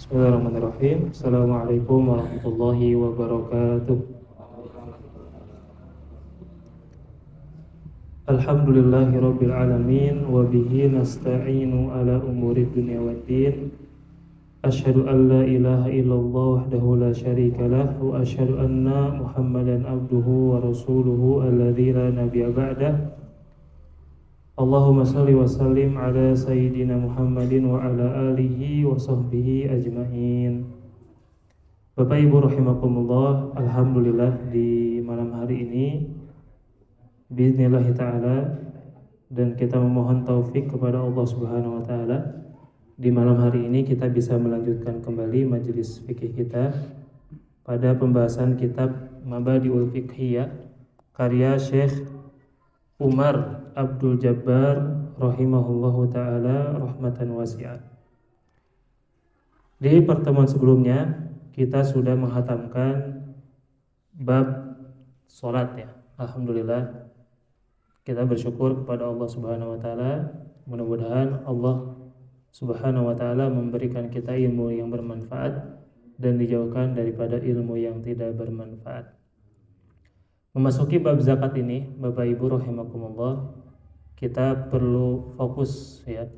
Bismillahirrahmanirrahim. Assalamualaikum warahmatullahi wabarakatuh. Alhamdulillahirabbil alamin wa bihi nasta'inu ala umuri dunya waddin. Asyhadu an la ilaha illallah wahdahu la syarikalah wa asyhadu anna Muhammadan abduhu wa rasuluhu alladzi la nabiyya ba'dah. Allahumma salli wa sallim ala sayyidina Muhammadin wa ala alihi wa sahbihi ajma'in. Bapak Ibu rahimakumullah, alhamdulillah di malam hari ini biiznillah ta'ala, dan kita memohon taufik kepada Allah Subhanahu wa taala, di malam hari ini kita bisa melanjutkan kembali majelis fikih kita pada pembahasan kitab Mabadi'ul Fiqhiyah karya Syekh Umar Abdul Jabbar rahimahullahu ta'ala rahmatan wasi'ah. Di pertemuan sebelumnya kita sudah menghatamkan bab sholat ya. Alhamdulillah, kita bersyukur kepada Allah Subhanahu wa ta'ala. Mudah-mudahan Allah Subhanahu wa ta'ala memberikan kita ilmu yang bermanfaat dan dijauhkan daripada ilmu yang tidak bermanfaat. Memasuki bab zakat ini, Bapak Ibu rahimakumullah, kita perlu fokus ya.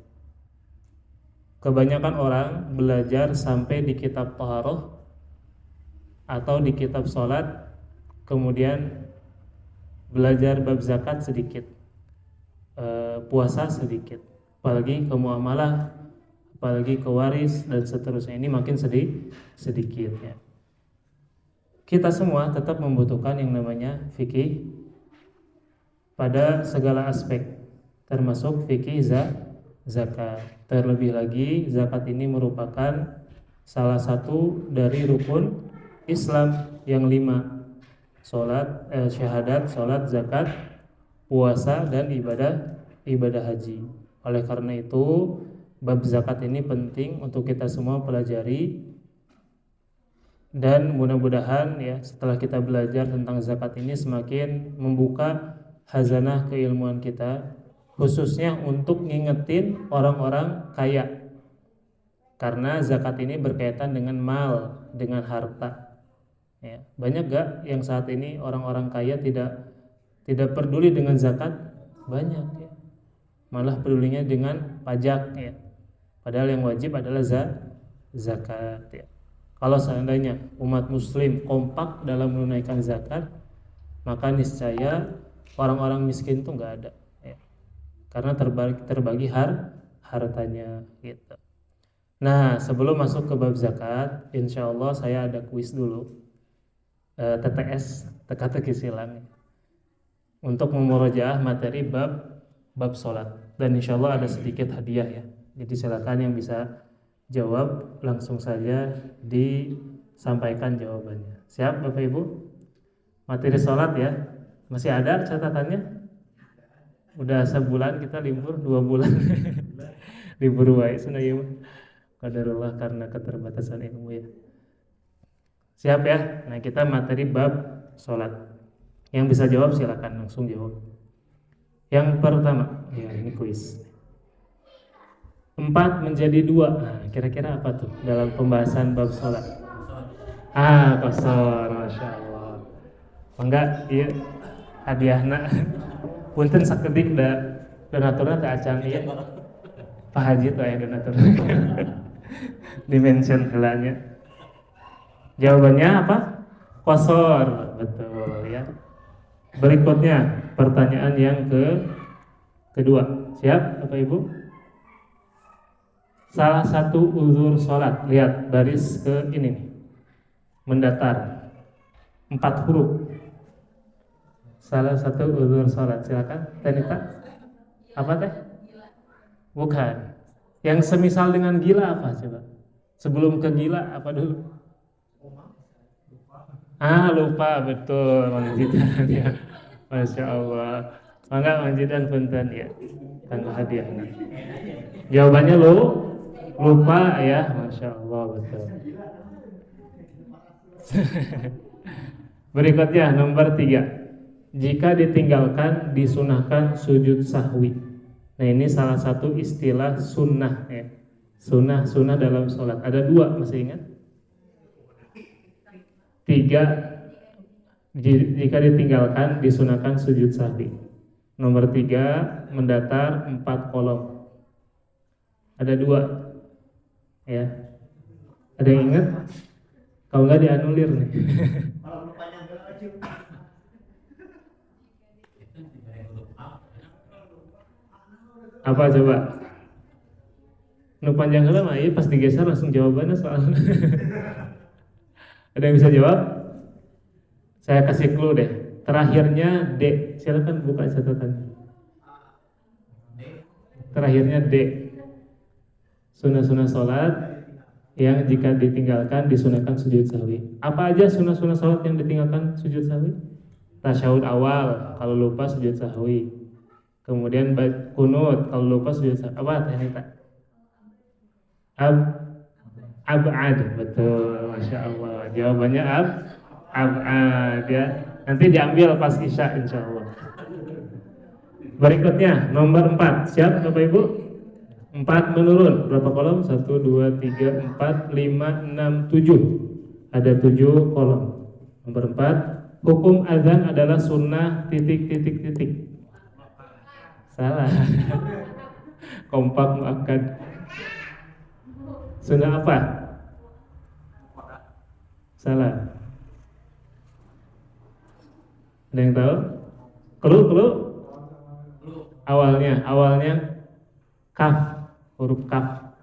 Kebanyakan orang belajar sampai di kitab taharah atau di kitab sholat, kemudian belajar bab zakat sedikit, puasa sedikit, apalagi ke muamalah, apalagi ke waris dan seterusnya. Ini makin sedikit ya. Kita semua tetap membutuhkan yang namanya fikih pada segala aspek, termasuk fikih zakat. Terlebih lagi zakat ini merupakan salah satu dari rukun Islam yang 5. Syahadat, salat, zakat, puasa, dan ibadah haji. Oleh karena itu bab zakat ini penting untuk kita semua pelajari, dan mudah-mudahan ya setelah kita belajar tentang zakat ini semakin membuka khazanah keilmuan kita, khususnya untuk ngingetin orang-orang kaya, karena zakat ini berkaitan dengan mal, dengan harta ya. Banyak gak yang saat ini orang-orang kaya tidak peduli dengan zakat? Banyak ya, malah pedulinya dengan pajak ya, padahal yang wajib adalah zakat ya. Kalau seandainya umat muslim kompak dalam menunaikan zakat, maka niscaya orang-orang miskin itu nggak ada ya. Karena terbagi hartanya gitu. Nah, sebelum masuk ke bab zakat, insya Allah saya ada kuis dulu, TTS, teka-teki silang, untuk memurojaah materi bab sholat, dan insya Allah ada sedikit hadiah ya. Jadi silakan yang bisa jawab langsung saja disampaikan jawabannya. Siap Bapak Ibu? Materi sholat ya. Masih ada catatannya? Udah sebulan kita libur, 2 bulan libur wae cenah ieu mah. Qadarullah karena keterbatasan ilmu ya. Siap ya? Nah, kita materi bab sholat. Yang bisa jawab silakan langsung jawab. Yang pertama, ya ini kuis. 4 menjadi 2. Nah, kira-kira apa tuh dalam pembahasan bab sholat? Qasar, Masya Allah. Enggak, iya hadiahna. Punten sakedik da donaturna teh acan ieu. Pak Haji tuh aya donaturna. Dimension helanya. Jawabannya apa? Qasar, betul ya. Berikutnya pertanyaan yang kedua. Siap Bapak Ibu? Salah satu uzur sholat, lihat baris ke ini nih, mendatar 4 huruf. Salah satu uzur sholat, silakan Tenita. Apa teh? Bukan. Yang semisal dengan gila apa coba? Sebelum ke gila apa dulu? Lupa, betul Manjidan ya. Masya Allah. Mangga Manjidan punten ya, kanggo hadiahnya. Jawabannya lupa ya, Masya Allah, betul. Berikutnya nomor 3. Jika ditinggalkan disunahkan sujud sahwi. Nah, ini salah satu istilah sunnah ya. Sunnah dalam sholat ada 2, masih ingat? 3, jika ditinggalkan disunahkan sujud sahwi. Nomor 3, mendatar 4 kolom. Ada 2, ya. Ada yang ingat? Kalau nggak dianulir nih. Apa coba? Nu panjang heula mah ieu pas digeser langsung jawabannya soalnya. Ada yang bisa jawab? Saya kasih clue deh. Terakhirnya D. Silakan buka catatan. Terakhirnya D. Sunnah-sunnah sholat yang jika ditinggalkan disunahkan sujud sahwi. Apa aja sunnah-sunnah sholat yang ditinggalkan sujud sahwi? Tasyahud awal, kalau lupa sujud sahwi. Kemudian kunut, kalau lupa sujud sahwi. Apa teknik tak? Ab'ad, betul, masya Allah. Jawabannya ab'ad ya. Nanti diambil pas isya insya Allah. Berikutnya nomor 4, siap Bapak Ibu? 4 menurun, berapa kolom? 1, 2, 3, 4, 5, 6, 7. Ada 7 kolom. Nomor 4, hukum azan adalah sunnah titik. Salah. Kompak muakkad. Sunnah apa? Salah. Ada yang tahu? Clue? Awalnya kaf, huruf kaf.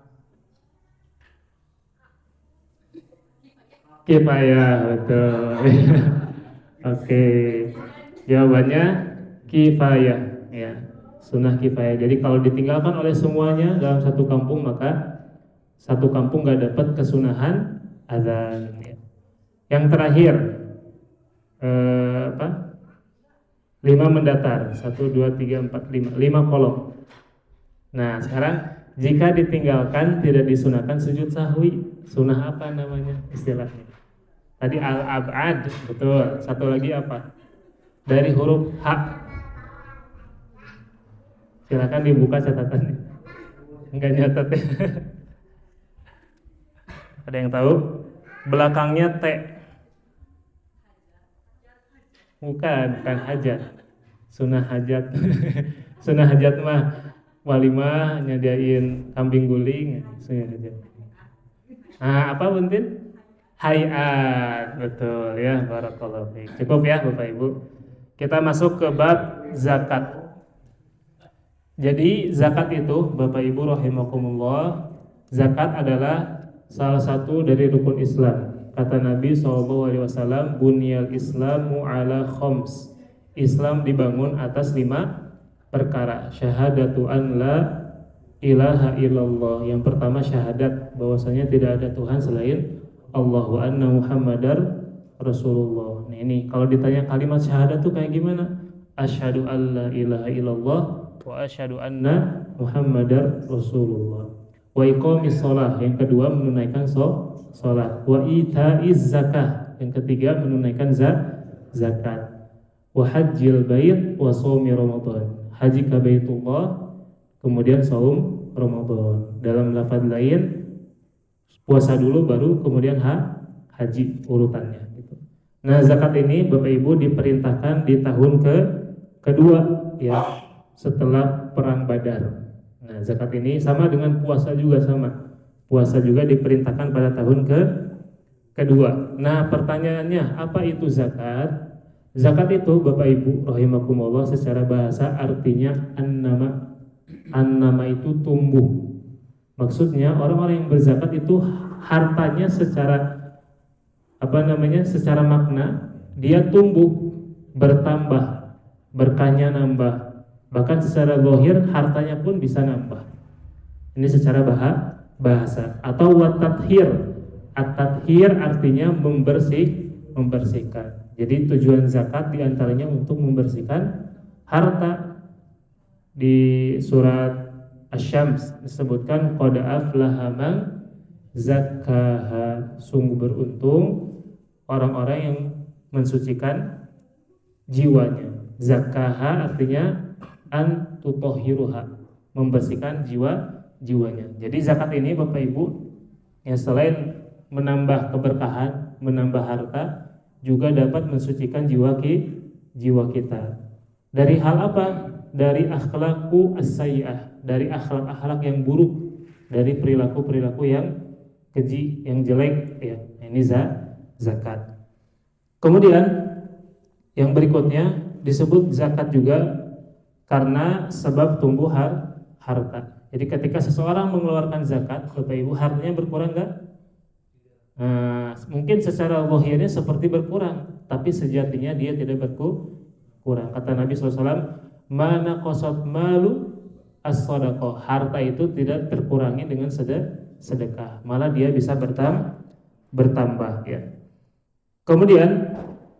Kifayah, betul. Oke. Jawabannya kifayah, ya. Sunnah kifayah. Jadi kalau ditinggalkan oleh semuanya dalam satu kampung, maka satu kampung nggak dapat kesunahan azan. Ya. Yang terakhir, 5 mendatar, 1, 2, 3, 4, 5 kolom. Nah sekarang jika ditinggalkan tidak disunahkan sujud sahwi. Sunnah apa namanya istilahnya? Tadi al-ab'ad, betul. Satu lagi apa? Dari huruf H. Silakan dibuka catatannya. Enggak nyatet ya. Ada yang tahu? Belakangnya T. Bukan hajat. Sunnah hajat. Sunnah hajat mah walimah nyediain kambing guling, sunnah hajat. Nah, apa buntin? Hayat, betul ya, barakallahu fiik. Cukup ya Bapak Ibu. Kita masuk ke bab zakat. Jadi zakat itu Bapak Ibu rahimakumullah, zakat adalah salah satu dari rukun Islam. Kata Nabi SAW, bunyal Islamu ala khoms. Islam dibangun atas 5 perkara. Syahadatu an la ilaha illallah. Yang pertama syahadat bahwasanya tidak ada Tuhan selain Allah, wa anna Muhammadar Rasulullah. Nah, ini kalau ditanya kalimat syahadat tuh kayak gimana? Asyhadu an la ilaha illallah wa asyhadu anna Muhammadar Rasulullah. Wa iqamis shalah, yang kedua menunaikan salat. Wa itaiz zakah, yang ketiga menunaikan zakat. Wa hajjil bait wa shaumi ramadan, haji ke Baitullah kemudian saum Ramadan. Dalam lafaz lain puasa dulu baru kemudian haji urutannya gitu. Nah, zakat ini Bapak Ibu diperintahkan di tahun kedua ya setelah perang Badar. Nah, zakat ini sama dengan puasa juga sama. Puasa juga diperintahkan pada tahun kedua. Nah, pertanyaannya apa itu zakat? Zakat itu Bapak Ibu rahimakumullah secara bahasa artinya an-nama. An-nama itu tumbuh. Maksudnya orang-orang yang berzakat itu hartanya secara secara makna dia tumbuh, bertambah, berkahnya nambah. Bahkan secara zahir hartanya pun bisa nambah. Ini secara bahasa. Atau wat-tathhir. At-tathhir artinya membersihkan. Jadi tujuan zakat diantaranya untuk membersihkan harta. Di surat Asy-Syams disebutkan qad aflaha man zakkaha, sungguh beruntung orang-orang yang mensucikan jiwanya. Zakkaha artinya an tutahhiruha, membersihkan jiwanya. Jadi zakat ini Bapak Ibu ya selain menambah keberkahan, menambah harta, juga dapat mensucikan jiwa kita. Dari hal apa? Dari akhlaqu as-sayyi'ah, dari akhlak-akhlak yang buruk, dari perilaku-perilaku yang keji, yang jelek ya. Ini zakat. Kemudian yang berikutnya disebut zakat juga karena sebab tumbuh harta. Jadi ketika seseorang mengeluarkan zakat, Bapak Ibu, hartanya berkurang enggak? Mungkin secara zahirnya seperti berkurang, tapi sejatinya dia tidak berkurang. Kata Nabi SAW, mana qasat malu as-sadaqah, harta itu tidak terkurangi dengan sedekah, malah dia bisa bertambah ya. Kemudian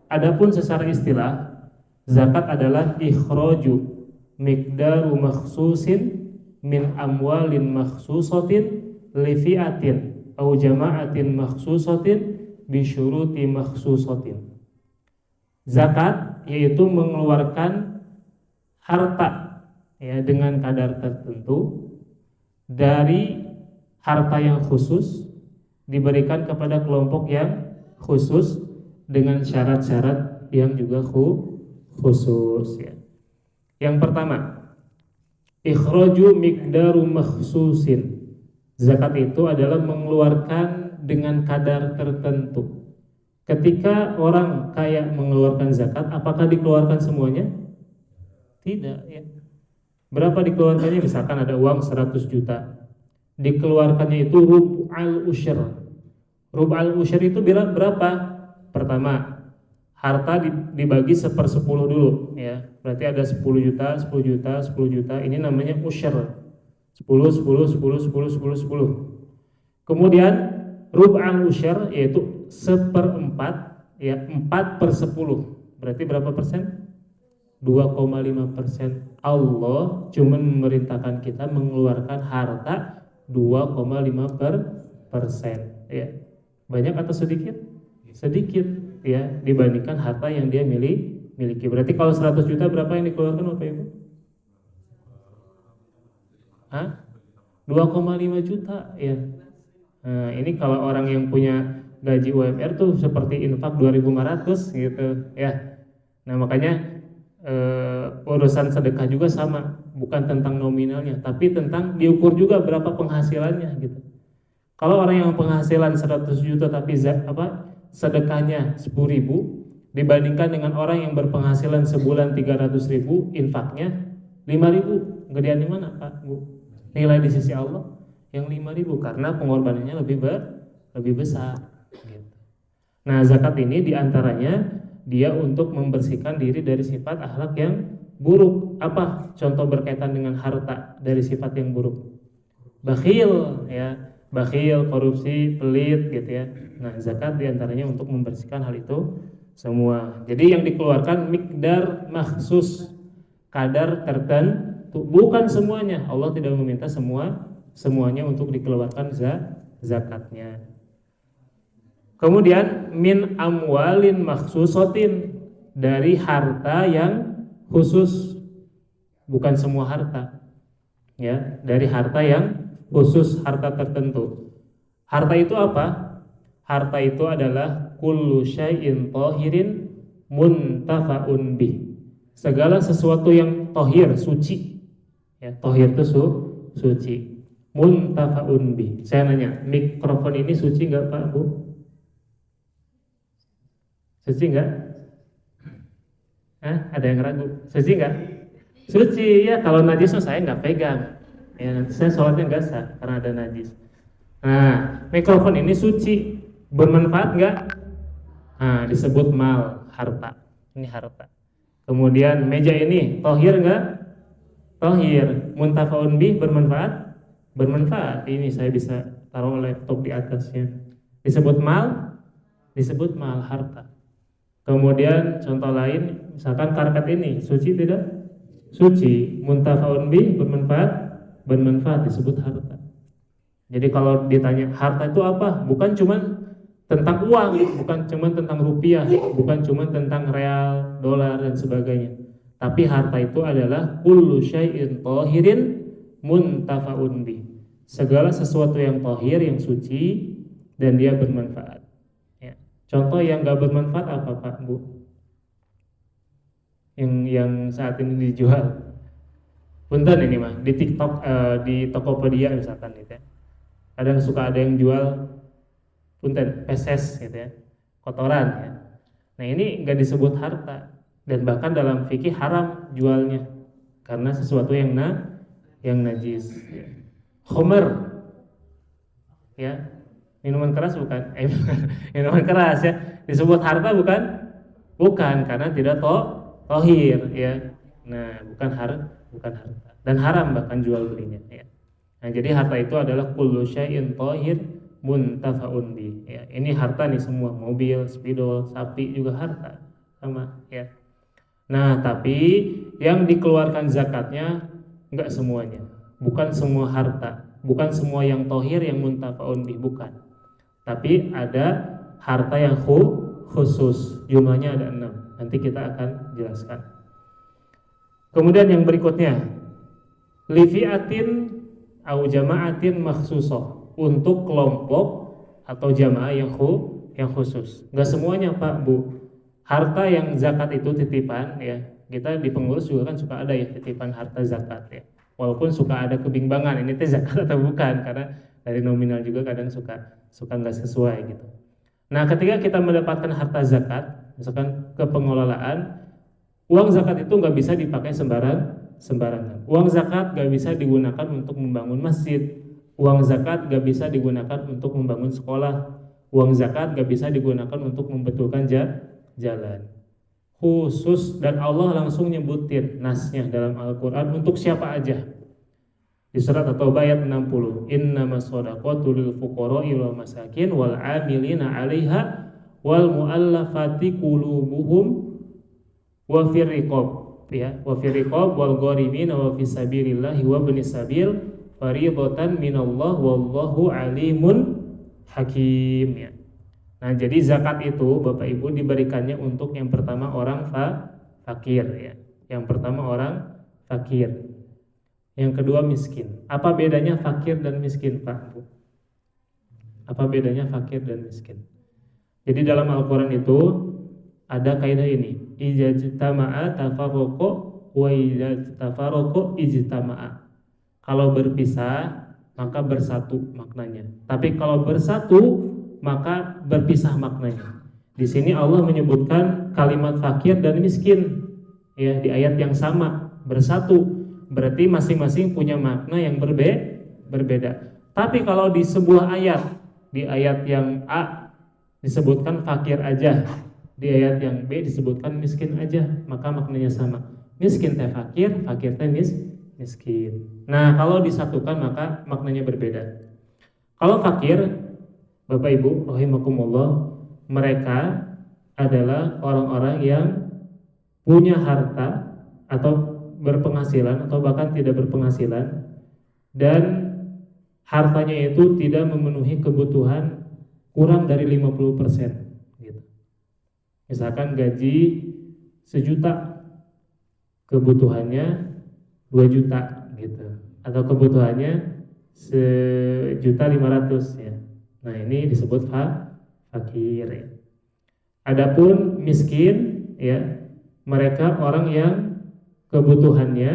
adapun secara istilah, zakat adalah ikhraju miqdaru makhsusin min amwalin makhsusatin li fi'atin au jama'atin makhsusatin bi syuruti makhsusatin. Zakat yaitu mengeluarkan harta ya dengan kadar tertentu dari harta yang khusus, diberikan kepada kelompok yang khusus dengan syarat-syarat yang juga khusus ya. Yang pertama, ikhraju miqdaru makhsusin. Zakat itu adalah mengeluarkan dengan kadar tertentu. Ketika orang kaya mengeluarkan zakat, apakah dikeluarkan semuanya? Tidak ya. Berapa dikeluarkannya? Misalkan ada uang 100 juta, dikeluarkannya itu rub'al usyr. Rub'al usyr itu berapa? Pertama, harta dibagi 1/10 dulu ya. Berarti ada 10 juta, 10 juta, 10 juta. Ini namanya usyr. 10, 10, 10, 10, 10, 10. Kemudian rub'al usyr yaitu 1/4 ya, 4/10. Berarti berapa persen? 2,5%. Allah cuma memerintahkan kita mengeluarkan harta 2,5% ya. Banyak atau sedikit? Sedikit ya dibandingkan harta yang dia miliki. Berarti kalau 100 juta berapa yang dikeluarkan Bapak Ibu? 2,5 juta ya. Nah, ini kalau orang yang punya gaji UMR tuh seperti infak 2.500 gitu ya. Nah, makanya urusan sedekah juga sama, bukan tentang nominalnya, tapi tentang diukur juga berapa penghasilannya gitu. Kalau orang yang penghasilan 100 juta tapi sedekahnya 10.000 dibandingkan dengan orang yang berpenghasilan sebulan 300.000, infaknya 5.000, gedean di mana Pak Bu? Nilai di sisi Allah yang 5.000 karena pengorbanannya lebih besar gitu. Nah, zakat ini diantaranya dia untuk membersihkan diri dari sifat akhlak yang buruk. Apa contoh berkaitan dengan harta dari sifat yang buruk? Bakhil ya, bakhil, korupsi, pelit gitu ya. Nah, zakat diantaranya untuk membersihkan hal itu semua. Jadi yang dikeluarkan miqdar makhsus, kadar tertentu, bukan semuanya. Allah tidak meminta semuanya untuk dikeluarkan zakatnya. Kemudian min amwalin makhsusatin, dari harta yang khusus, bukan semua harta ya, dari harta yang khusus, harta tertentu. Harta itu apa? Harta itu adalah kullu syai'in tahirin muntafa'un bih, segala sesuatu yang tohir, suci ya. Tohir itu suci, muntafa'un bih. Saya nanya, mikrofon ini suci nggak Pak Bu? Suci enggak? Ada yang ragu? Suci enggak? Suci ya, kalau najis saya enggak pegang. Ya, nanti saya sholatnya enggak sah karena ada najis. Nah, mikrofon ini suci, bermanfaat enggak? Nah, disebut mal, harta. Ini harta. Kemudian meja ini tohir enggak? Tohir. Muntafaun bih, bermanfaat? Bermanfaat. Ini saya bisa taruh laptop di atasnya. Disebut mal? Disebut mal, harta. Kemudian contoh lain, misalkan karpet ini suci tidak? Suci. Muntafaun bih, bermanfaat, disebut harta. Jadi kalau ditanya harta itu apa? Bukan cuma tentang uang, bukan cuma tentang rupiah, bukan cuma tentang real, dolar dan sebagainya. Tapi harta itu adalah kullu syai'in tahirin muntafaun bih, segala sesuatu yang tahir, yang suci, dan dia bermanfaat. Ya. Contoh yang nggak bermanfaat apa Pak Bu? Yang saat ini dijual. Punten ini mah di TikTok, di Tokopedia misalkan gitu ya. Kadang suka ada yang jual punten peses gitu ya, kotoran ya. Nah ini nggak disebut harta dan bahkan dalam fikih haram jualnya karena sesuatu yang najis. Ya. Khomer ya, minuman keras bukan? Minuman keras ya disebut harta bukan? Bukan karena tidak tohir ya. Nah bukan harta dan haram bahkan jual belinya ya. Nah jadi harta itu adalah kullu syai'in thahir muntafa'un bi ya. Ini harta nih semua, mobil, spidol, sapi juga harta sama ya. Nah tapi yang dikeluarkan zakatnya enggak semuanya, bukan semua harta, bukan semua yang thahir yang muntafa'un bi, bukan. Tapi ada harta yang khusus, jumlahnya ada 6. Nanti kita akan jelaskan. Kemudian yang berikutnya, lifi'atin au jama'atin makhsusah, untuk kelompok atau jamaah yang khusus. Enggak semuanya Pak Bu. Harta yang zakat itu titipan ya. Kita di pengurus juga kan suka ada ya titipan harta zakat ya. Walaupun suka ada kebimbangan ini teh zakat atau bukan, karena dari nominal juga kadang suka enggak sesuai gitu. Nah, ketika kita mendapatkan harta zakat, misalkan ke pengelolaan, uang zakat itu nggak bisa dipakai sembarangan. Uang zakat nggak bisa digunakan untuk membangun masjid. Uang zakat nggak bisa digunakan untuk membangun sekolah. Uang zakat nggak bisa digunakan untuk membetulkan jalan. Khusus, dan Allah langsung nyebutin nasnya dalam Al-Quran untuk siapa aja. Di surat At-Taubah ayat 60, innamas shadaqatu lil fuqara'i wal masakin wal 'amilina 'alaiha wal mu'allafati qulubuhum wa fir riqab ya, wa fir riqab wal gharimin wa fis sabilillah wa ibnis sabil fariidatan minallah wallahu alimun hakim ya. Nah, jadi zakat itu Bapak Ibu diberikannya untuk yang pertama orang fakir ya. Yang pertama orang fakir. Yang kedua miskin. Apa bedanya fakir dan miskin Pak Bu? Apa bedanya fakir dan miskin? Jadi dalam Al-Quran itu ada kaidah ini, ijtama'a tafarraqu wa ijtafarraqu ijtama'a. Kalau berpisah maka bersatu maknanya. Tapi kalau bersatu maka berpisah maknanya. Di sini Allah menyebutkan kalimat fakir dan miskin ya di ayat yang sama, bersatu. Berarti masing-masing punya makna yang berbeda. Tapi kalau di sebuah ayat, di ayat yang A disebutkan fakir aja, di ayat yang B disebutkan miskin aja, maka maknanya sama. Miskin teh fakir, fakir teh miskin. Nah, kalau disatukan maka maknanya berbeda. Kalau fakir, Bapak Ibu rahimakumullah, mereka adalah orang-orang yang punya harta atau berpenghasilan atau bahkan tidak berpenghasilan, dan hartanya itu tidak memenuhi kebutuhan kurang dari 50% gitu. Misalkan gaji 1 juta, kebutuhannya 2 juta gitu, atau kebutuhannya 1.500.000 ya. Nah, ini disebut fakir ya. Adapun miskin ya, mereka orang yang kebutuhannya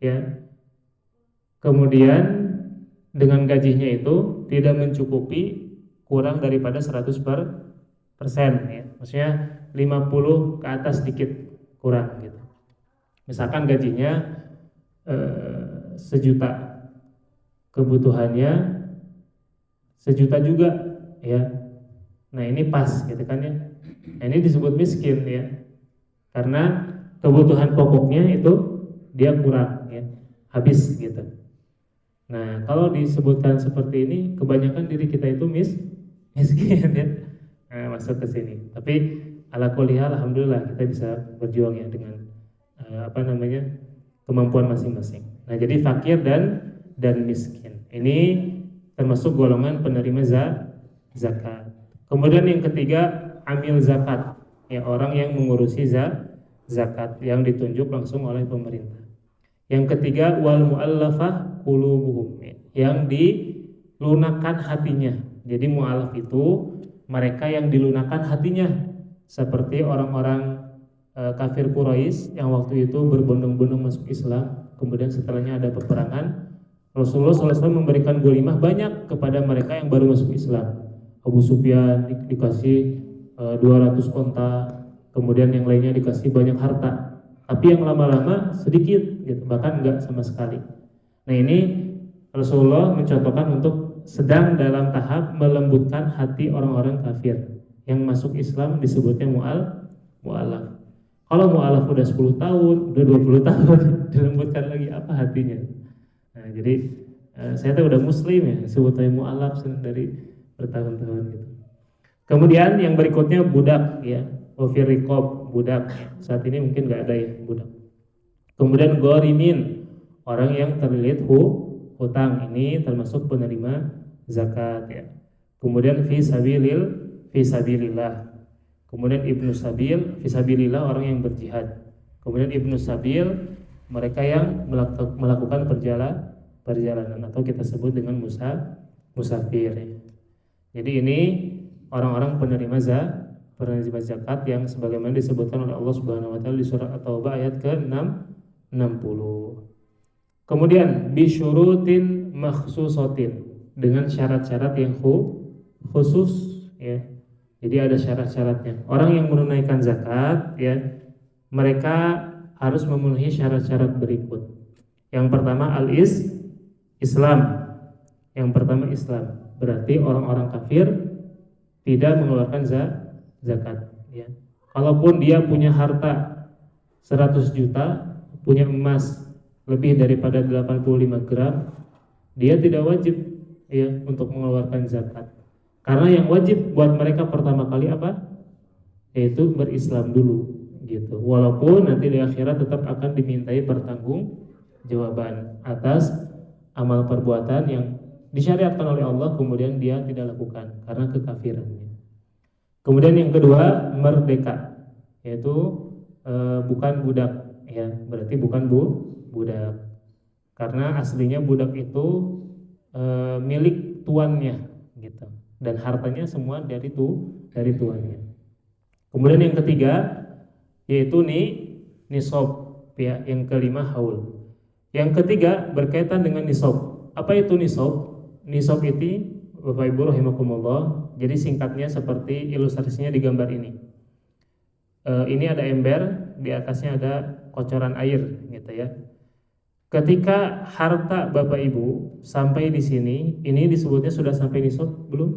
ya, kemudian dengan gajinya itu tidak mencukupi, kurang daripada 100% ya. Maksudnya 50 ke atas sedikit kurang gitu. Misalkan gajinya 1 juta, kebutuhannya 1 juta juga ya. Nah, ini pas gitu kan ya. Nah, ini disebut miskin ya. Karena kebutuhan pokoknya itu dia kurang ya, habis gitu. Nah, kalau disebutkan seperti ini, kebanyakan diri kita itu miskin ya. Nah, masuk ke sini. Tapi ala kulli hal alhamdulillah kita bisa berjuang ya dengan kemampuan masing-masing. Nah, jadi fakir dan miskin. Ini termasuk golongan penerima zakat. Kemudian yang ketiga, amil zakat. Ya, orang yang mengurusi zakat yang ditunjuk langsung oleh pemerintah. Yang ketiga, wal mu'allafah qulubuhum. yang dilunakkan hatinya. Jadi mu'alaf itu mereka yang dilunakkan hatinya, seperti orang-orang kafir Quraisy yang waktu itu berbondong-bondong masuk Islam. Kemudian setelahnya ada peperangan, Rasulullah SAW memberikan ghanimah banyak kepada mereka yang baru masuk Islam. Abu Sufyan dikasih 200 onta, kemudian yang lainnya dikasih banyak harta. Tapi yang lama-lama sedikit, gitu, bahkan enggak sama sekali. Nah ini Rasulullah mencontohkan untuk sedang dalam tahap melembutkan hati orang-orang kafir. Yang masuk Islam disebutnya mu'alaf. Kalau mu'alaf udah 10 tahun, udah 20 tahun, dilembutkan lagi apa hatinya. Nah, jadi saya tuh udah muslim ya, sebutnya mu'alaf dari bertahun-tahun gitu. Kemudian yang berikutnya budak ya, wafir riqab, budak. Saat ini mungkin nggak ada ya budak. Kemudian gharimin, orang yang terlilit hutang, ini termasuk penerima zakat ya. Kemudian fi sabilillah. Kemudian ibnu sabil, fi sabilillah orang yang berjihad. Kemudian ibnu sabil, mereka yang melakukan perjalanan atau kita sebut dengan musafir ya. Jadi ini orang-orang penerima zakat yang sebagaimana disebutkan oleh Allah Subhanahu wa taala di surah At-Taubah ayat ke-60. Kemudian bisyurutin makhsusatin, dengan syarat-syarat yang khusus ya. Jadi ada syarat-syaratnya. Orang yang menunaikan zakat ya, mereka harus memenuhi syarat-syarat berikut. Yang pertama Islam. Yang pertama Islam. Berarti orang-orang kafir tidak mengeluarkan zakat ya. Kalaupun dia punya harta 100 juta, punya emas lebih daripada 85 gram, dia tidak wajib ya untuk mengeluarkan zakat. Karena yang wajib buat mereka pertama kali apa? Yaitu berislam dulu gitu. Walaupun nanti di akhirat tetap akan dimintai pertanggungjawaban atas amal perbuatan yang disyariatkan oleh Allah kemudian dia tidak lakukan karena kekafirannya. Kemudian yang kedua merdeka, yaitu bukan budak ya, berarti bukan budak. Karena aslinya budak itu milik tuannya gitu, dan hartanya semua dari tuannya. Kemudian yang ketiga yaitu nisab ya, yang kelima haul. Yang ketiga berkaitan dengan nisab. Apa itu nisab? Nisab itu Bapak Ibu rahimakumullah, jadi singkatnya seperti ilustrasinya di gambar ini. Ini ada ember, di atasnya ada kocoran air gitu ya. Ketika harta Bapak Ibu sampai di sini, ini disebutnya sudah sampai nisab belum?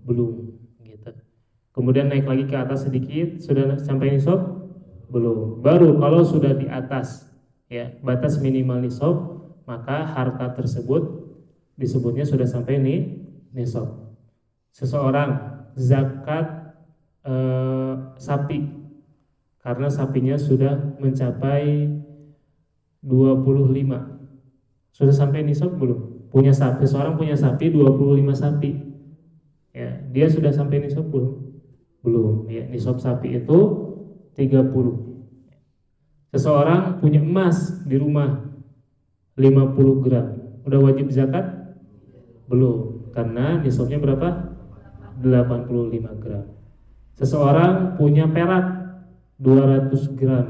Belum gitu. Kemudian naik lagi ke atas sedikit, sudah sampai nisab? Belum. Baru kalau sudah di atas ya, batas minimal nisab, maka harta tersebut disebutnya sudah sampai nisab. Seseorang zakat sapi, karena sapinya sudah mencapai 25. Sudah sampai nisab belum? Punya sapi, seseorang punya sapi 25 sapi. Ya, dia sudah sampai nisab belum? Belum. Ya, nisab sapi itu 30. Seseorang punya emas di rumah 50 gram. Udah wajib zakat? Belum, karena nisabnya berapa? 85 gram. Seseorang punya perak 200 gram.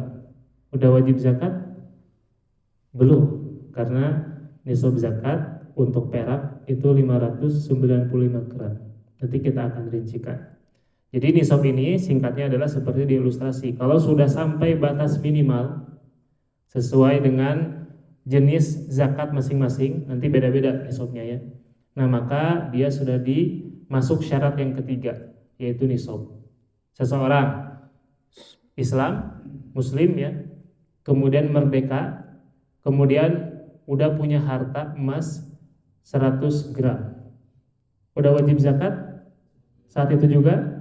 Udah wajib zakat? Belum, karena nisab zakat untuk perak itu 595 gram. Nanti kita akan rincikan. Jadi nisab ini singkatnya adalah seperti di ilustrasi. Kalau sudah sampai batas minimal sesuai dengan jenis zakat masing-masing, nanti beda-beda nisabnya ya. Nah maka dia sudah dimasuk syarat yang ketiga, yaitu nisab. Seseorang Islam, Muslim ya, kemudian merdeka, kemudian udah punya harta emas 100 gram. Udah wajib zakat saat itu juga?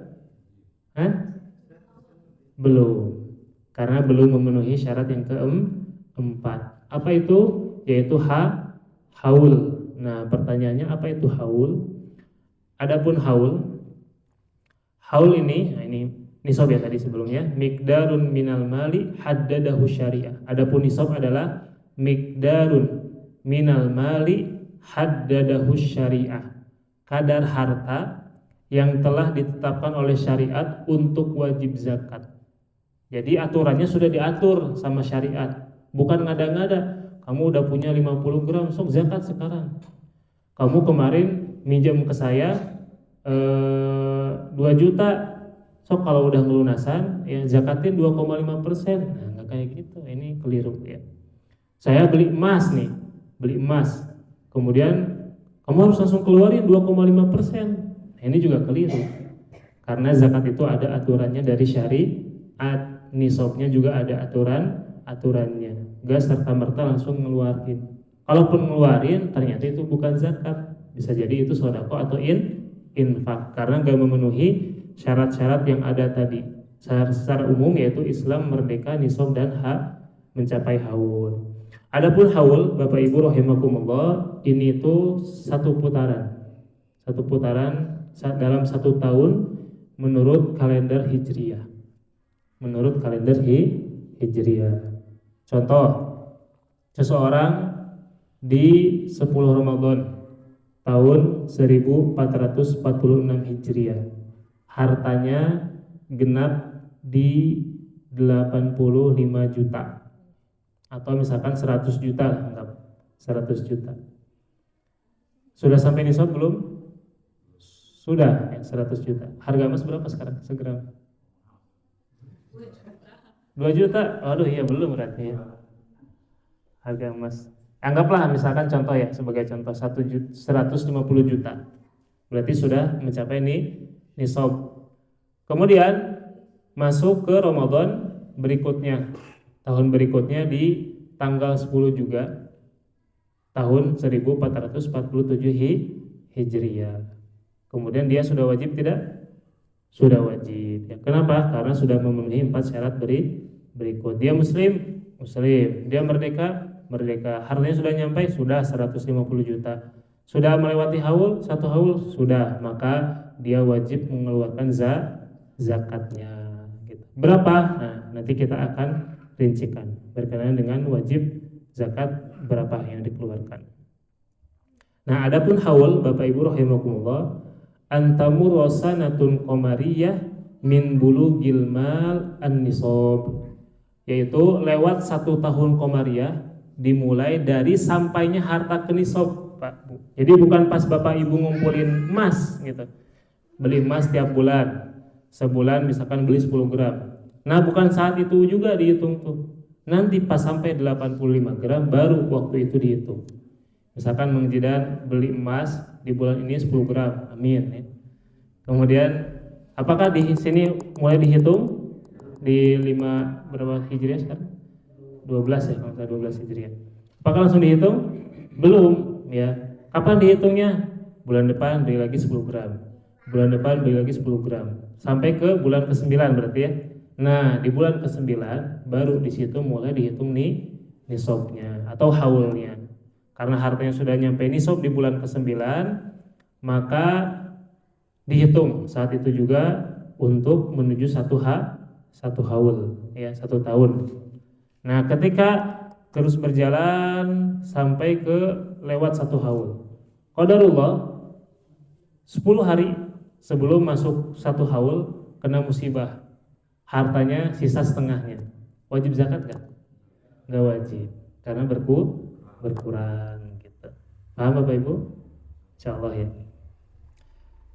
Belum, karena belum memenuhi syarat yang keempat. Apa itu? Yaitu haul. Nah pertanyaannya apa itu haul? Adapun haul ini, nah ini nisab ya tadi sebelumnya, miqdarun minal mali haddadahu syariah. Adapun nisab adalah miqdarun minal mali haddadahu syariah, kadar harta yang telah ditetapkan oleh syariat untuk wajib zakat. Jadi aturannya sudah diatur sama syariat, bukan ngada-ngada. Kamu udah punya 50 gram, sok zakat sekarang. Kamu kemarin minjem ke saya 2 juta, sok kalau udah ngelunasan ya zakatin 2,5%. Nah, nggak kayak gitu, ini keliru ya. Saya beli emas nih, beli emas, kemudian kamu harus langsung keluarin 2,5%. Nah, ini juga keliru, karena zakat itu ada aturannya dari syariat, nisabnya juga ada aturannya. Gak serta-merta langsung ngeluarin. Kalaupun ngeluarin ternyata itu bukan zakat, bisa jadi itu sodako atau infak, karena gak memenuhi syarat-syarat yang ada tadi. Secara umum yaitu Islam, merdeka, nisab, dan hak mencapai haul. Adapun haul, Bapak Ibu rahimakumullah, ini itu satu putaran dalam 1 tahun menurut kalender hijriyah. Contoh, seseorang di 10 Ramadan tahun 1446 hijriyah, hartanya genap di 85 juta, atau misalkan 100 juta lah, anggap 100 juta. Sudah sampai nisab belum? Sudah ya, 100 juta. Harga emas berapa sekarang segram? 2 juta. Aduh iya belum berarti ya. Harga emas. Anggaplah misalkan contoh ya, sebagai contoh 150 juta. Berarti sudah mencapai nisab. Kemudian masuk ke Ramadan berikutnya. Tahun berikutnya di tanggal 10 juga, tahun 1447 Hijriyah. Kemudian dia sudah wajib tidak? Sudah wajib. Ya, kenapa? Karena sudah memenuhi 4 syarat berikut. Dia muslim, dia merdeka. Hartanya sudah nyampe, sudah 150 juta. Sudah melewati haul, 1 haul, sudah. Maka dia wajib mengeluarkan zakatnya. Gitu. Berapa? Nah, nanti kita akan rincikan berkenaan dengan wajib zakat berapa yang dikeluarkan. Nah, adapun haul, Bapak Ibu rahimakumullah, antamur wasanatun qamariyah min bulughil mal an-nisab, yaitu lewat 1 tahun qamariyah dimulai dari sampainya harta ke nisab, Pak Bu. Jadi bukan pas Bapak Ibu ngumpulin emas gitu. Beli emas tiap bulan. Sebulan misalkan beli 10 gram. Nah, bukan saat itu juga dihitung tuh. Nanti pas sampai 85 gram baru waktu itu dihitung. Misalkan Mang Jidan beli emas di bulan ini 10 gram, amin ya. Kemudian apakah di sini mulai dihitung di 5 berapa Hijriah sekarang? 12 ya, kalau 12 Hijriah. Apakah langsung dihitung? Belum ya. Kapan dihitungnya? Bulan depan beli lagi 10 gram. Bulan depan beli lagi 10 gram. Sampai ke bulan ke-9 berarti ya. Nah, di bulan ke-9 baru di situ mulai dihitung nisabnya atau haulnya. Karena hartanya sudah nyampe nisab di bulan ke-9, maka dihitung saat itu juga untuk menuju satu haul ya, 1 tahun. Nah, ketika terus berjalan sampai ke lewat 1 haul, qadarullah 10 hari sebelum masuk 1 haul kena musibah, hartanya sisa setengahnya, wajib zakat gak? Gak wajib, karena berkurang gitu. Paham Bapak Ibu? Insyaallah ya.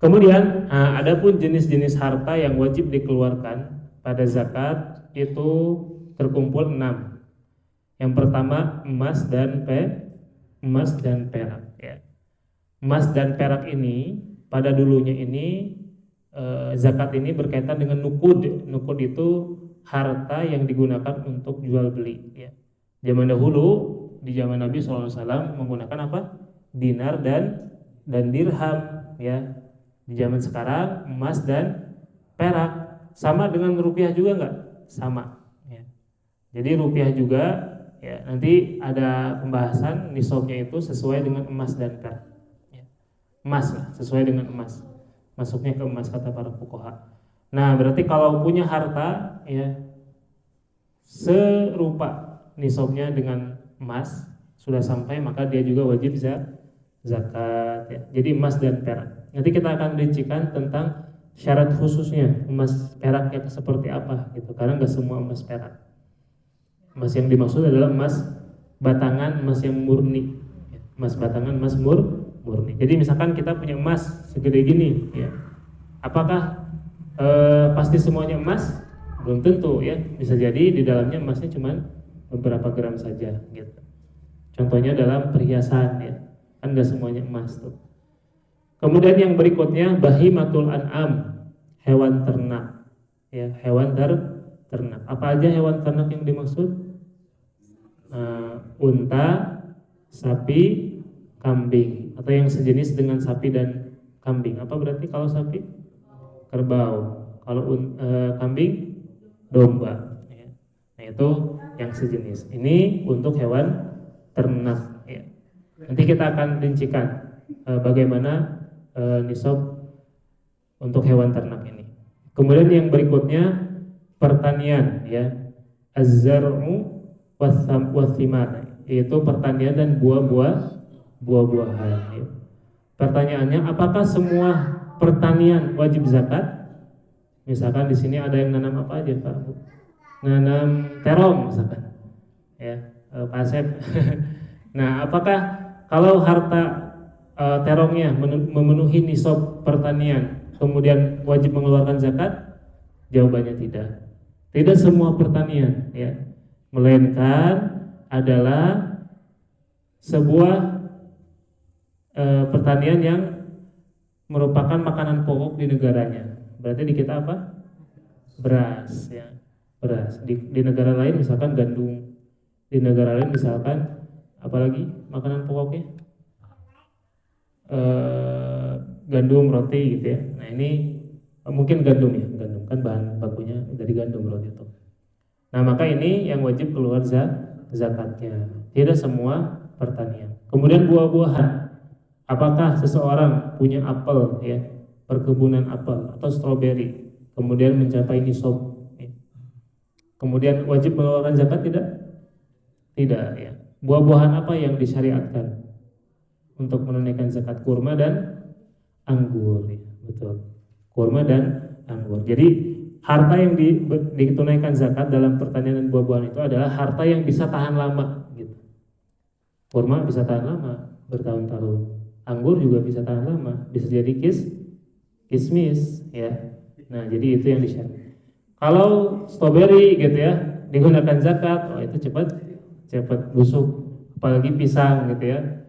Kemudian adapun jenis-jenis harta yang wajib dikeluarkan pada zakat itu terkumpul 6. Yang pertama emas dan perak ya. Emas dan perak ini pada dulunya ini zakat ini berkaitan dengan nukud. Nukud itu harta yang digunakan untuk jual beli ya. Zaman dahulu di zaman Nabi SAW menggunakan apa? Dinar dan dirham ya. Di zaman sekarang emas dan perak. Sama dengan rupiah juga enggak? Sama ya. Jadi rupiah juga ya, nanti ada pembahasan nisabnya itu sesuai dengan emas dan perak ya. Emas lah, sesuai dengan emas. Masuknya ke emas kata para fuqaha. Nah, berarti kalau punya harta ya serupa nisabnya dengan emas sudah sampai, maka dia juga wajib zakat ya. Jadi emas dan perak. Nanti kita akan rincikan tentang syarat khususnya emas perak yang seperti apa gitu. Karena nggak semua emas perak. Emas yang dimaksud adalah emas batangan, emas yang murni. Emas batangan, emas murni. Jadi misalkan kita punya emas segede gini ya. Apakah pasti semuanya emas? Belum tentu ya. Bisa jadi di dalamnya emasnya cuma beberapa gram saja gitu. Contohnya dalam perhiasan ya. Kan nggak semuanya emas tuh. Kemudian yang berikutnya bahimatul an'am, hewan ternak. Ya, hewan ternak. Apa aja hewan ternak yang dimaksud? Unta, sapi, kambing, atau yang sejenis dengan sapi dan kambing. Apa berarti kalau sapi? Kerbau. Kalau kambing, domba. Ya. Nah itu yang sejenis. Ini untuk hewan ternak. Ya. Nanti kita akan rincikan bagaimana nisab untuk hewan ternak ini. Kemudian yang berikutnya pertanian, ya, az-zar'u was-thimar, yaitu pertanian dan buah-buahan. Ya. Pertanyaannya, apakah semua pertanian wajib zakat? Misalkan di sini ada yang nanam apa aja, Pak? Nanam terong misalkan, ya, Pak Asep. Nah, apakah kalau harta terongnya memenuhi nisab pertanian, kemudian wajib mengeluarkan zakat? Jawabannya tidak. Tidak semua pertanian, ya, melainkan adalah sebuah pertanian yang merupakan makanan pokok di negaranya. Berarti di kita apa? Beras, ya, beras. Di negara lain misalkan gandum, di negara lain misalkan apalagi makanan pokoknya gandum, roti gitu ya. Nah ini mungkin gandum ya, gandum kan bahan bakunya dari gandum roti itu. Nah maka ini yang wajib keluar zakatnya. Tidak semua pertanian. Kemudian buah-buahan. Apakah seseorang punya apel ya, perkebunan apel atau stroberi, kemudian mencapai nisab, ya, kemudian wajib mengeluarkan zakat tidak? Tidak ya. Buah-buahan apa yang disyariatkan untuk menunaikan zakat? Kurma dan anggur, ya, betul. Kurma dan anggur. Jadi harta yang ditunaikan zakat dalam pertanian dan buah-buahan itu adalah harta yang bisa tahan lama, gitu. Kurma bisa tahan lama, bertahun-tahun. Anggur juga bisa tahan lama, bisa jadi kismis, ya. Nah, jadi itu yang disyariatkan. Kalau stroberi gitu ya, digunakan zakat, oh itu cepat busuk. Apalagi pisang gitu ya,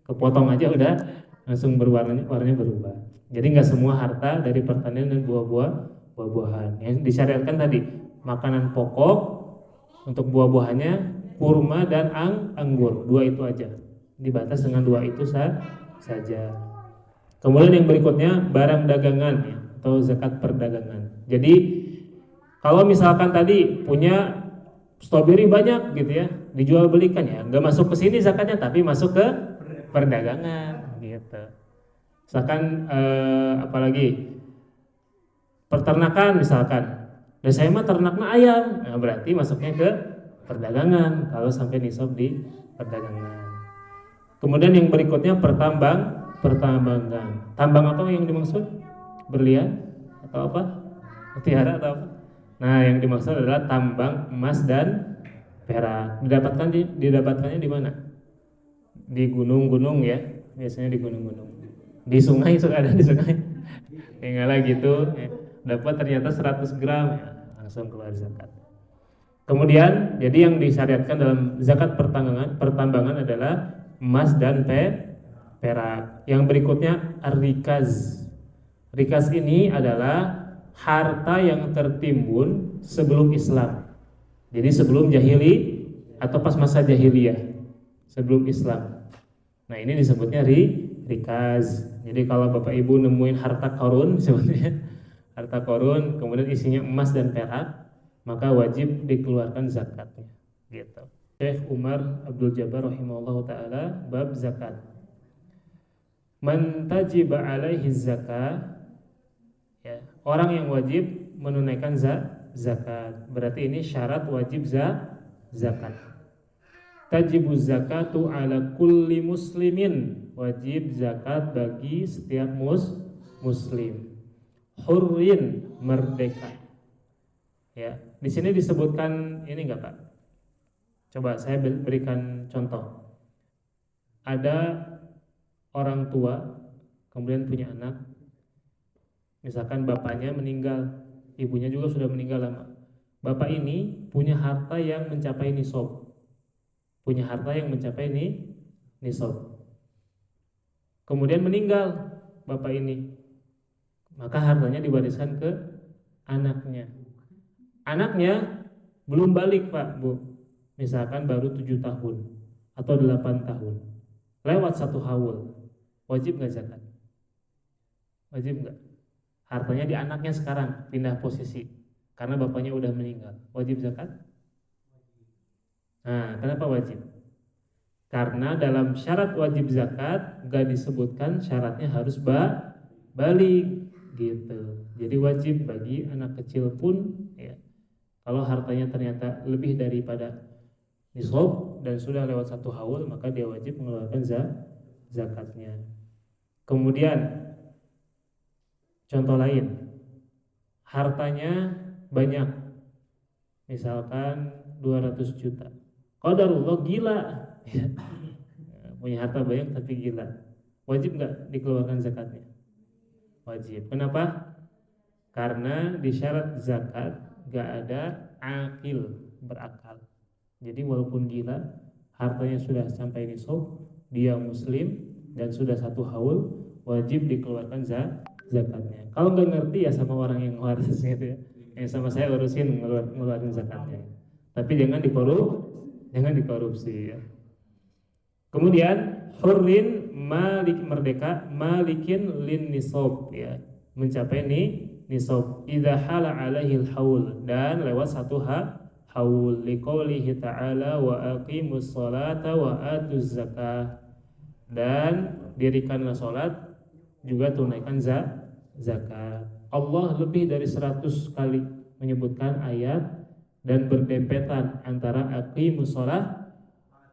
kepotong aja udah langsung warnanya berubah. Jadi nggak semua harta dari pertanian dan buah-buahan. Yang disyariatkan tadi makanan pokok untuk buah-buahannya kurma dan anggur, dua itu aja. Dibatas dengan dua itu saja. Kemudian yang berikutnya barang dagangan ya, atau zakat perdagangan. Jadi kalau misalkan tadi punya stroberi banyak gitu ya, dijual belikan ya, nggak masuk ke sini zakatnya, tapi masuk ke perdagangan gitu. Misalkan apalagi peternakan misalkan, dan saya mah ternaknya ayam, nah, berarti masuknya ke perdagangan kalau sampai nisab di perdagangan. Kemudian yang berikutnya pertambangan. Tambang apa yang dimaksud? Berlian atau apa? Mutiara atau apa? Nah, yang dimaksud adalah tambang emas dan perak. Didapatkannya di mana? Di gunung-gunung ya, biasanya di gunung-gunung. Di sungai suka ada di sungai. Tinggal gitu, ya. Dapat ternyata 100 gram, ya, langsung keluar zakat. Kemudian, jadi yang disyariatkan dalam zakat pertambangan adalah emas dan perak. Yang berikutnya ar-rikaz. Rikaz ini adalah harta yang tertimbun sebelum Islam. Jadi sebelum jahili atau pas masa jahiliyah, sebelum Islam. Nah ini disebutnya rikaz. Jadi kalau Bapak Ibu nemuin harta karun, sebetulnya harta karun, kemudian isinya emas dan perak, maka wajib dikeluarkan zakatnya. Gitu. Syekh Umar Abdul Jabbar rahimahullah ta'ala bab zakat. Man tajiba alaihi zakah, ya, orang yang wajib menunaikan zakat. Berarti ini syarat wajib zakat. Tajibu zakatu ala kulli muslimin, wajib zakat bagi setiap muslim. Hurrin, merdeka. Ya, di sini disebutkan ini enggak Pak? Coba saya berikan contoh. Ada orang tua kemudian punya anak, misalkan bapaknya meninggal, ibunya juga sudah meninggal lama. Bapak ini punya harta yang mencapai nisab, nisab. Kemudian meninggal bapak ini, maka hartanya diwariskan ke anaknya. Anaknya belum balik Pak Bu, misalkan baru 7 tahun atau 8 tahun, lewat 1 haul, wajib nggak zakat? Wajib nggak? Hartanya di anaknya sekarang, pindah posisi karena bapaknya udah meninggal, wajib zakat? Nah, kenapa wajib? Karena dalam syarat wajib zakat gak disebutkan syaratnya harus balik gitu. Jadi wajib bagi anak kecil pun ya, kalau hartanya ternyata lebih daripada nisab dan sudah lewat 1 haul, maka dia wajib mengeluarkan zakatnya. Kemudian contoh lain, hartanya banyak, misalkan 200 juta. Qadarullah, gila ya. Punya harta banyak tapi gila, wajib nggak dikeluarkan zakatnya? Wajib. Kenapa? Karena di syarat zakat nggak ada akil, berakal. Jadi walaupun gila, hartanya sudah sampai nisab, dia muslim dan sudah 1 haul, wajib dikeluarkan zakatnya. Kalau nggak ngerti ya sama orang yang waris gitu ya, yang sama saya urusin ngeluarin zakatnya. Tapi jangan dikorupsi ya. Kemudian hurrin, malik, merdeka, malikin lin nisab ya, mencapai nisab, idza hala alaihil haul, dan lewat 1 haul, liqaulihi ta'ala wa aqimus sholata wa atuz zakah, dan dirikanlah salat juga tunaikan zakat. Allah lebih dari 100 kali menyebutkan ayat dan berdempetan antara aqimus shalah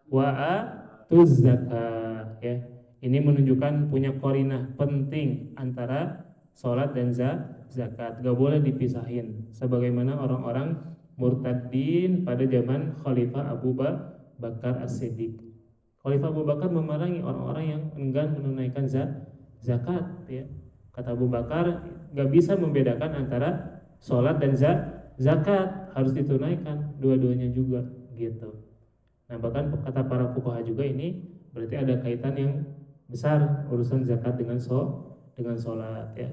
wa atuz zakah ya. Ini menunjukkan punya qarinah penting antara salat dan zakat, gak boleh dipisahin, sebagaimana orang-orang murtadin pada zaman Khalifah Abu Bakar As-Siddiq. Khalifah Abu Bakar memerangi orang-orang yang enggan menunaikan zakat ya. Kata Abu Bakar, gak bisa membedakan antara sholat dan zakat, harus ditunaikan dua-duanya juga gitu. Nah, bahkan kata para fuqaha juga ini berarti ada kaitan yang besar urusan zakat dengan sholat ya.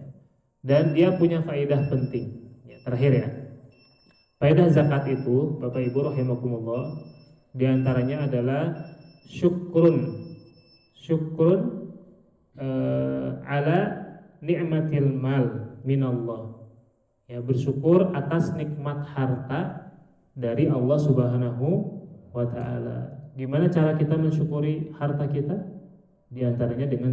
Dan dia punya faedah penting ya. Terakhir ya, faedah zakat itu Bapak Ibu rahimakumullah, diantaranya adalah syukrun ala ni'matil mal minallah ya, bersyukur atas nikmat harta dari Allah Subhanahu wa ta'ala. Gimana cara kita mensyukuri harta kita? Di antaranya dengan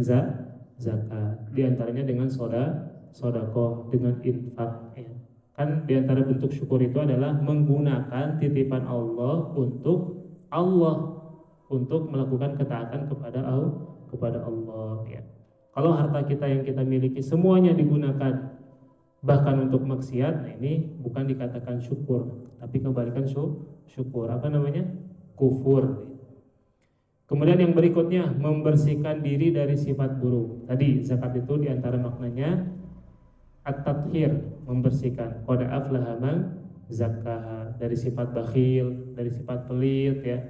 zakat, di antaranya dengan sedekah, dengan infak ya. Kan di antara bentuk syukur itu adalah menggunakan titipan Allah untuk melakukan ketaatan kepada Allah ya. Kalau harta kita yang kita miliki semuanya digunakan bahkan untuk maksiat, nah ini bukan dikatakan syukur, tapi kebalikan syukur. Apa namanya? Kufur. Kemudian yang berikutnya, membersihkan diri dari sifat buruk. Tadi zakat itu diantara maknanya at-tathhir, membersihkan. Qad aflaha man zakkaha, dari sifat bakhil, dari sifat pelit ya.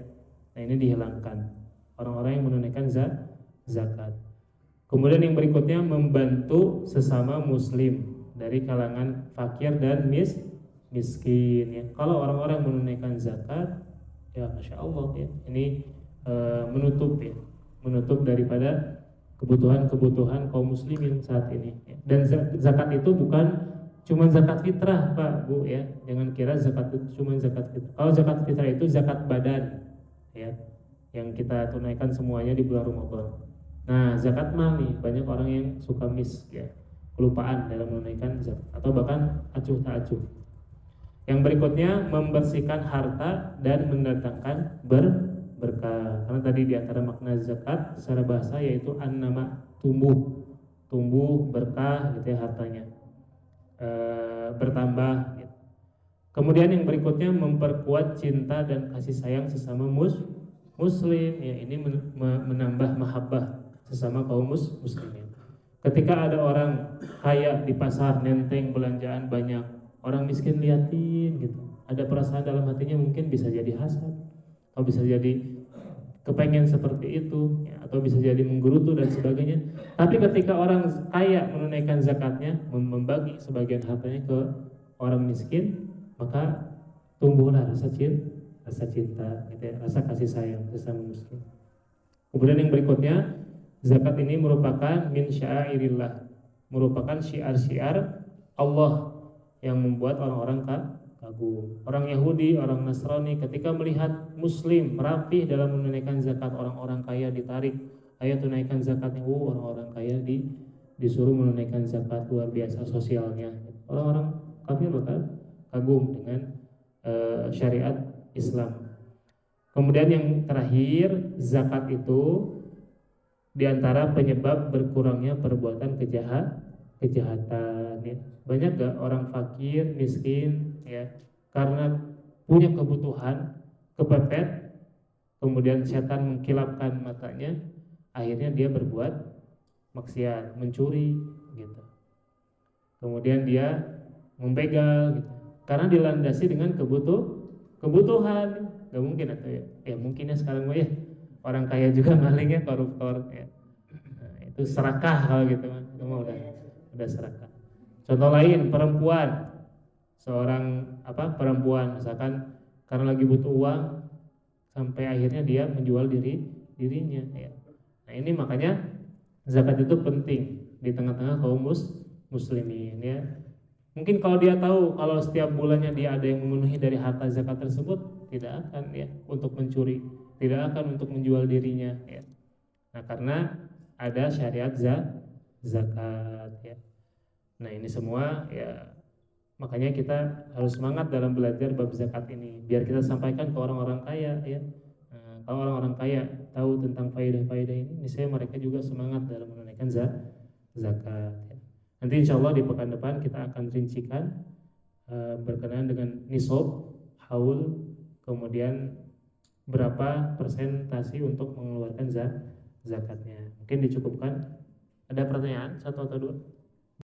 Nah ini dihilangkan orang-orang yang menunaikan zakat. Kemudian yang berikutnya, membantu sesama muslim dari kalangan fakir dan miskin ya. Kalau orang-orang menunaikan zakat ya Masya Allah ya, ini menutup daripada kebutuhan kaum muslimin saat ini ya. Dan zakat itu bukan cuma zakat fitrah Pak Bu ya, jangan kira zakat itu cuma zakat fitrah. Kalau zakat fitrah itu zakat badan ya, yang kita tunaikan semuanya di bulan Ramadan. Nah zakat mal nih, banyak orang yang suka ya, kelupaan dalam menunaikan zakat atau bahkan acuh tak acuh. Yang berikutnya, membersihkan harta dan mendatangkan berkah. Karena tadi di antara makna zakat secara bahasa yaitu an-nama, tumbuh berkah gitu ya hartanya, bertambah gitu. Kemudian yang berikutnya memperkuat cinta dan kasih sayang sesama muslim ya, ini menambah mahabbah sesama kaum muslimin. Ketika ada orang kaya di pasar nenteng belanjaan banyak, orang miskin liatin gitu, ada perasaan dalam hatinya, mungkin bisa jadi hasad atau bisa jadi kepengen seperti itu ya, atau bisa jadi menggerutu dan sebagainya. Tapi ketika orang kaya menunaikan zakatnya, membagi sebagian hartanya ke orang miskin, maka tumbuhlah rasa cinta gitu ya, rasa kasih sayang sesama muslim. Kemudian yang berikutnya, zakat ini merupakan min sya'airillah, merupakan syiar-syiar Allah yang membuat orang-orang kagum. Orang Yahudi, orang Nasrani ketika melihat muslim rapih dalam menunaikan zakat, orang-orang kaya ditarik, ayo tunaikan zakatnya. Orang-orang kaya disuruh menunaikan zakat, luar biasa sosialnya. Orang-orang kafir bakal kagum dengan syariat Islam. Kemudian yang terakhir, zakat itu diantara penyebab berkurangnya perbuatan kejahatan ya. Banyak gak orang fakir, miskin ya, karena punya kebutuhan, kepepet, kemudian setan mengkilapkan matanya, akhirnya dia berbuat maksiat, mencuri gitu. Kemudian dia membegal gitu. Karena dilandasi dengan kebutuhan. Gak mungkin atau ya mungkinnya sekarang mah ya orang kaya juga malingnya koruptor ya. Nah, itu serakah kalau gitu mah, itu mah udah serakah. Contoh lain, perempuan, seorang perempuan misalkan karena lagi butuh uang sampai akhirnya dia menjual dirinya ya. Nah ini makanya zakat itu penting di tengah-tengah kaum muslimin ya. Mungkin kalau dia tahu kalau setiap bulannya dia ada yang memenuhi dari harta zakat tersebut, tidak akan ya untuk mencuri, tidak akan untuk menjual dirinya ya. Nah karena ada syariat zakat ya. Nah ini semua ya, makanya kita harus semangat dalam belajar bab zakat ini biar kita sampaikan ke orang-orang kaya ya. Nah, kalau orang-orang kaya tahu tentang faedah-faedah ini, niscaya mereka juga semangat dalam menunaikan zakat ya. Nanti insya Allah di pekan depan kita akan rincikan berkenaan dengan nisab, haul, kemudian berapa persentasi untuk mengeluarkan zakatnya. Mungkin dicukupkan. Ada pertanyaan satu atau dua?